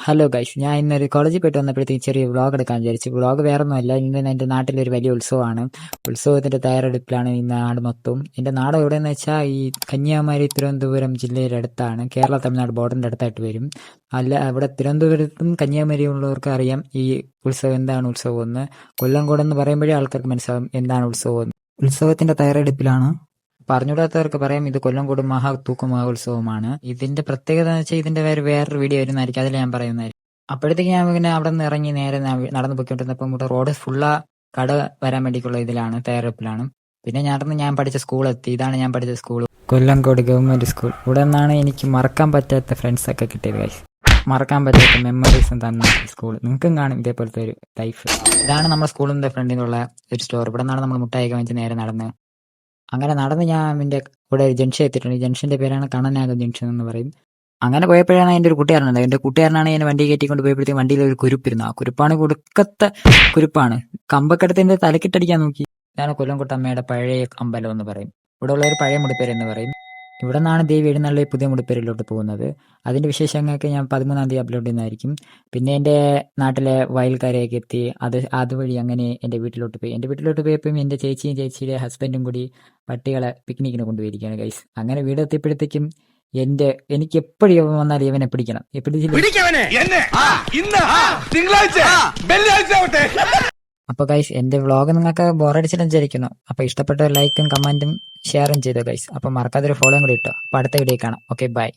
Hello guys, ഞാൻ ഇന്നൊരു കോളേജിൽ പോയിട്ട് വന്നപ്പോഴത്തേക്ക് ചെറിയ വ്ളോഗ് എടുക്കാൻ വിചാരിച്ചു. വ്ളോഗ് വേറെ ഒന്നുമല്ല, ഇന്ന് എൻ്റെ നാട്ടിലൊരു വലിയ ഉത്സവമാണ്. ഉത്സവത്തിന്റെ തയ്യാറെടുപ്പിലാണ് ഈ നാട് മൊത്തം. എൻ്റെ നാട് എവിടെയെന്ന് വെച്ചാൽ ഈ കന്യാകുമാരി തിരുവനന്തപുരം ജില്ലയുടെ അടുത്താണ്. കേരള തമിഴ്നാട് ബോർഡറിന്റെ അടുത്തായിട്ട് വരും. അല്ല, അവിടെ തിരുവനന്തപുരത്തും കന്യാകുമാരിയും ഉള്ളവർക്ക് അറിയാം ഈ ഉത്സവം എന്താണ് ഉത്സവം എന്ന്. കൊല്ലംകോട് എന്ന് പറയുമ്പോഴേ ആൾക്കാർക്ക് മനസ്സിലാവും എന്താണ് ഉത്സവം എന്ന്. ഉത്സവത്തിന്റെ തയ്യാറെടുപ്പിലാണ്. പറഞ്ഞുകൂടാത്തവർക്ക് പറയാം, ഇത് കൊല്ലംകോട് മഹാതൂക്ക മഹോത്സവമാണ്. ഇതിന്റെ പ്രത്യേകത എന്ന് വെച്ചാൽ ഇതിന്റെ വേറൊരു വീഡിയോ വരുന്നതായിരിക്കും, അതിൽ ഞാൻ പറയുന്നതായിരിക്കും. അപ്പോഴത്തേക്ക് ഞാൻ പിന്നെ അവിടെ നിന്ന് ഇറങ്ങി നേരെ നടന്നു പോയിക്കൊണ്ടിരുന്നപ്പോൾ ഇവിടെ റോഡ് ഫുള്ളാ കട വരാൻ വേണ്ടിയിട്ടുള്ള ഇതിലാണ്, തയ്യാറെടുപ്പിലാണ്. പിന്നെ ഞാൻ പഠിച്ച സ്കൂളെത്തി. ഇതാണ് ഞാൻ പഠിച്ച സ്കൂൾ, കൊല്ലംകോട് ഗവൺമെന്റ് സ്കൂൾ. ഇവിടെ നിന്നാണ് എനിക്ക് മറക്കാൻ പറ്റാത്ത ഫ്രണ്ട്സ് ഒക്കെ കിട്ടിയത് ഗൈസ്. മറക്കാൻ പറ്റാത്ത മെമ്മറീസും തന്ന സ്കൂൾ. നിങ്ങൾക്കും കാണും ഇതേപോലത്തെ ഒരു ലൈഫ്. ഇതാണ് നമ്മുടെ സ്കൂളിന്റെ ഫ്രണ്ടിൽ നിന്നുള്ള ഒരു സ്റ്റോർ. ഇവിടെ നിന്നാണ് നമ്മൾ മുട്ടായിയൊക്കെ വാങ്ങിച്ച് നേരെ നടന്ന് ഞാൻ എൻ്റെ ഇവിടെ ജംഗ്ഷൻ എത്തിയിട്ടുണ്ട്. ഈ ജംഗ്ഷന്റെ പേരാണ് കണ്ണനാഗം ജംഗ്ഷൻ എന്ന് പറയും. അങ്ങനെ പോയപ്പോഴാണ് എൻ്റെ ഒരു കൂട്ടുകാരനുണ്ട്. എൻ്റെ കൂട്ടുകാരനാണ് എന്നെ വണ്ടി കയറ്റിക്കൊണ്ട് പോയപ്പോഴത്തേക്കും വണ്ടിയിൽ ഒരു കുരുപ്പിരുന്നു. ആ കുരുപ്പാണ് കൊടുക്കത്തെ കുരുപ്പാണ്. കമ്പക്കെടുത്തിന്റെ തലക്കിട്ടടിക്കാൻ നോക്കി. ഇതാണ് കൊല്ലംകോട്ടമ്മയുടെ പഴയ അമ്പലം എന്ന് പറയും. ഇവിടെ ഉള്ള ഒരു പഴയ മുടിപ്പേര് എന്ന് പറയും. ഇവിടെ നിന്നാണ് ദേവി എഴുന്നള്ളി പുതിയ മുടിപ്പേരിലോട്ട് പോകുന്നത്. അതിന്റെ വിശേഷങ്ങളൊക്കെ ഞാൻ 13-ാം തീയതി അപ്ലോഡ് ചെയ്യുന്നതായിരിക്കും. പിന്നെ എൻ്റെ നാട്ടിലെ വയൽക്കാരെയൊക്കെ എത്തി. അതുവഴി അങ്ങനെ എൻ്റെ വീട്ടിലോട്ട് പോയി. എൻ്റെ വീട്ടിലോട്ട് പോയപ്പോൾ എൻ്റെ ചേച്ചിയുടെ ഹസ്ബൻഡും കൂടി പട്ടികളെ പിക്നിക്കിന് കൊണ്ടുപോയിരിക്കുകയാണ് ഗൈസ്. അങ്ങനെ വീടെത്തിയപ്പോഴത്തേക്കും എനിക്ക് എപ്പോഴും വന്നാൽ ഇവനെ പിടിക്കണം. അപ്പൊ ഗൈസ്, എന്റെ വ്ളോഗ് നിങ്ങൾക്ക് ബോറടിച്ചിട്ട് വിചാരിക്കുന്നു. അപ്പൊ ഇഷ്ടപ്പെട്ട ലൈക്കും കമന്റും ഷെയറും ചെയ്തോ ഗൈസ്. അപ്പൊ മറക്കാതെ ഒരു ഫോളോയും കൂടി ഇട്ടോ. അപ്പൊ അടുത്ത വീഡിയോ കാണാം. Okay, by.